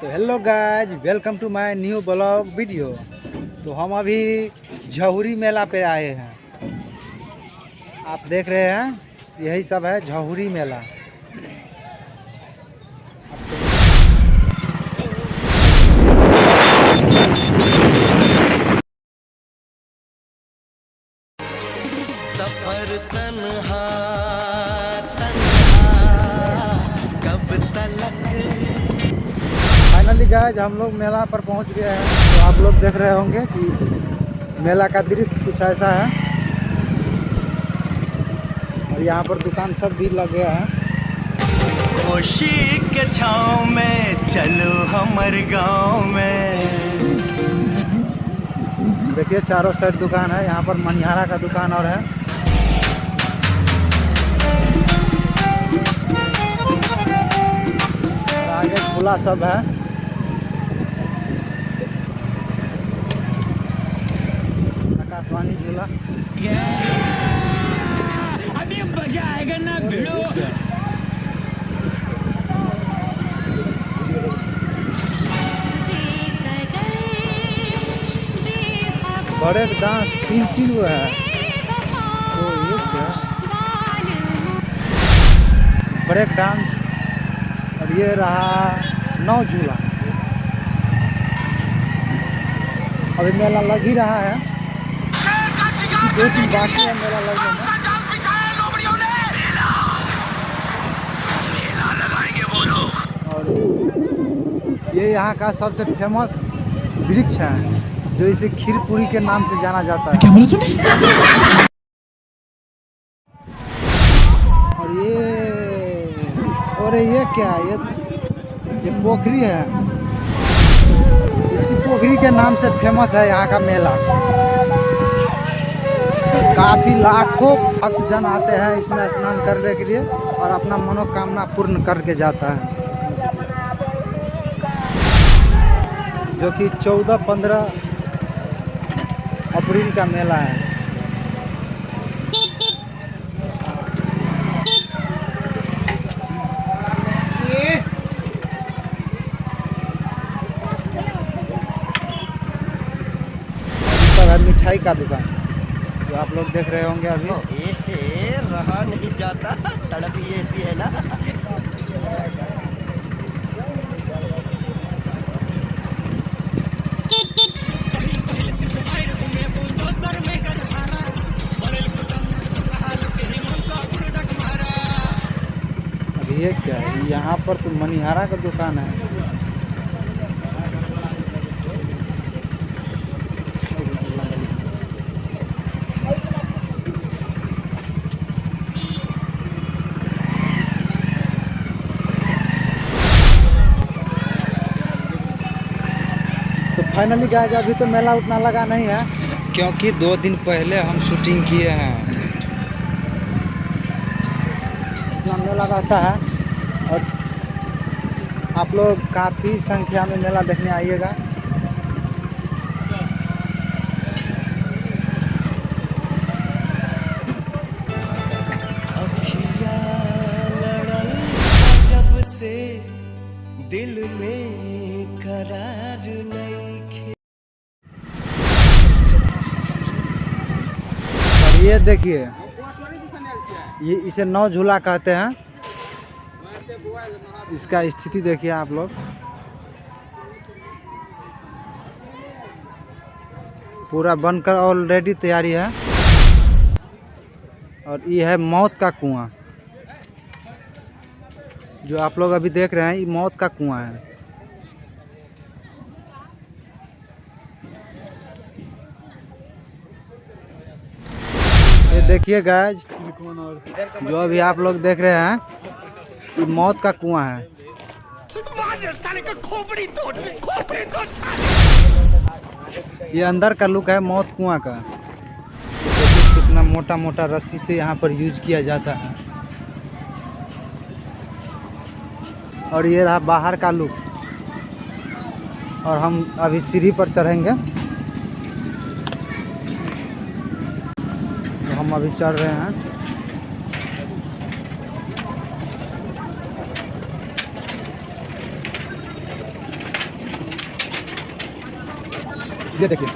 तो hello guys, welcome to my new blog video. तो हम अभी झहुरी मेला पे आए हैं। आप देख रहे हैं, यही सब है झहुरी मेला। सफर तन्हा तन्हा कब तलक। फाइनली गाइज हम लोग मेला पर पहुंच गए हैं। तो आप लोग देख रहे होंगे कि मेला का दृश्य कुछ ऐसा है। और यहाँ पर दुकान सब भी लग गया है। खुशी के छाँव में चलो हमर गाँव में। देखिए चारों साइड दुकान है। यहाँ पर मनिहारा का दुकान और है। और आगे खुला सब है। आकाशवाणी झूला। अभी मजा आएगा ना भिड़ो। ब्रेक डांस तीन वो है। तो ये क्या ब्रेक डांस। और ये रहा 9 झूला। अभी मेला लग ही रहा है। 2-3 बाकी है मेला लगने में। और ये यहाँ का सबसे फेमस वृक्ष है, जो इसे खीरपुरी के नाम से जाना जाता है। और ये क्या है? ये पोखरी है। इसी पोखरी के नाम से फेमस है यहाँ का मेला। काफी लाखों भक्तजन आते हैं इसमें स्नान करने के लिए और अपना मनोकामना पूर्ण करके जाता है। जो कि 14-15 अप्रैल का मेला है। सब है मिठाई का दुकान, जो आप लोग देख रहे होंगे अभी। रहा नहीं जाता, तड़प ही ऐसी है ना। अभी ये क्या है? यहाँ पर तो मनिहारा का दुकान है। तो फाइनली गाइस अभी तो मेला उतना लगा नहीं है, क्योंकि 2 दिन पहले हम शूटिंग किए हैं। इतना मेला रहता है और आप लोग काफ़ी संख्या में मेला देखने आइएगा। जब से दिल में करार नहीं। और ये देखिए, ये इसे 9 झूला कहते हैं। इसका स्थिति देखिए आप लोग। पूरा बनकर ऑलरेडी तैयारी है। और ये है मौत का कुआं, जो आप लोग अभी देख रहे हैं। ये मौत का कुआं है। ये देखिए गाइस, जो अभी आप लोग देख रहे हैं, ये मौत का कुआं है। ये अंदर का लुक है मौत कुआं का। देखिए कितना मोटा मोटा रस्सी से यहाँ पर यूज किया जाता है। और ये रहा बाहर का लुक। और हम अभी सीढ़ी पर चढ़ेंगे। तो हम अभी चढ़ रहे हैं। ये देखिए,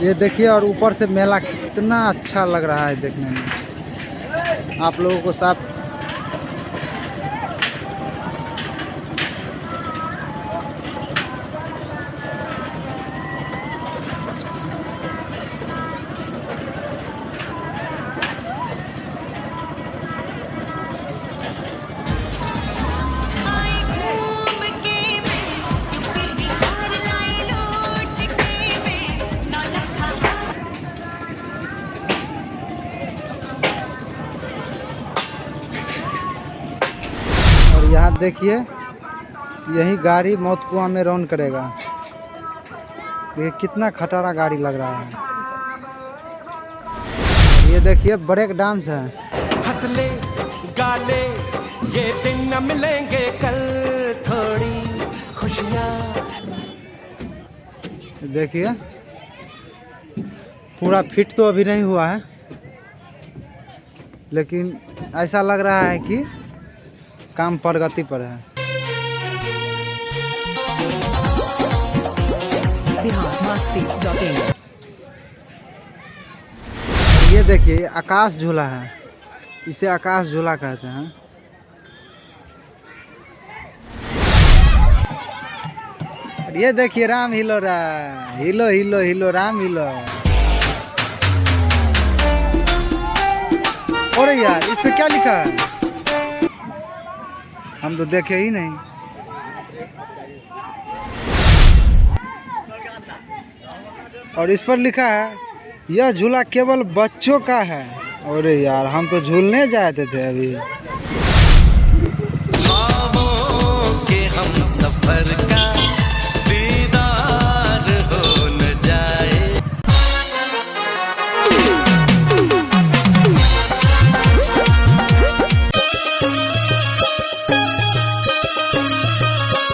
ये देखिए, और ऊपर से मेला कितना अच्छा लग रहा है देखने में। आप लोगों को साफ यहाँ देखिए, यही गाड़ी मौत कुआं में रौन करेगा। ये कितना खटारा गाड़ी लग रहा है। ये देखिए ब्रेक डांस है। हंसले गाले ये दिन न मिलेंगे कल, थोड़ी खुशियाँ। देखिए पूरा फिट तो अभी नहीं हुआ है, लेकिन ऐसा लग रहा है कि काम प्रगति पर है। biharmasti.in ये देखिए आकाश झूला है, इसे आकाश झूला कहते हैं। और ये देखिए राम हिलो रहा है, हिलो हिलो हिलो राम हिलो। और यार इस पे क्या लिखा है, हम तो देखे ही नहीं। और इस पर लिखा है यह झूला केवल बच्चों का है। अरे यार हम तो झूलने जाते थे अभी।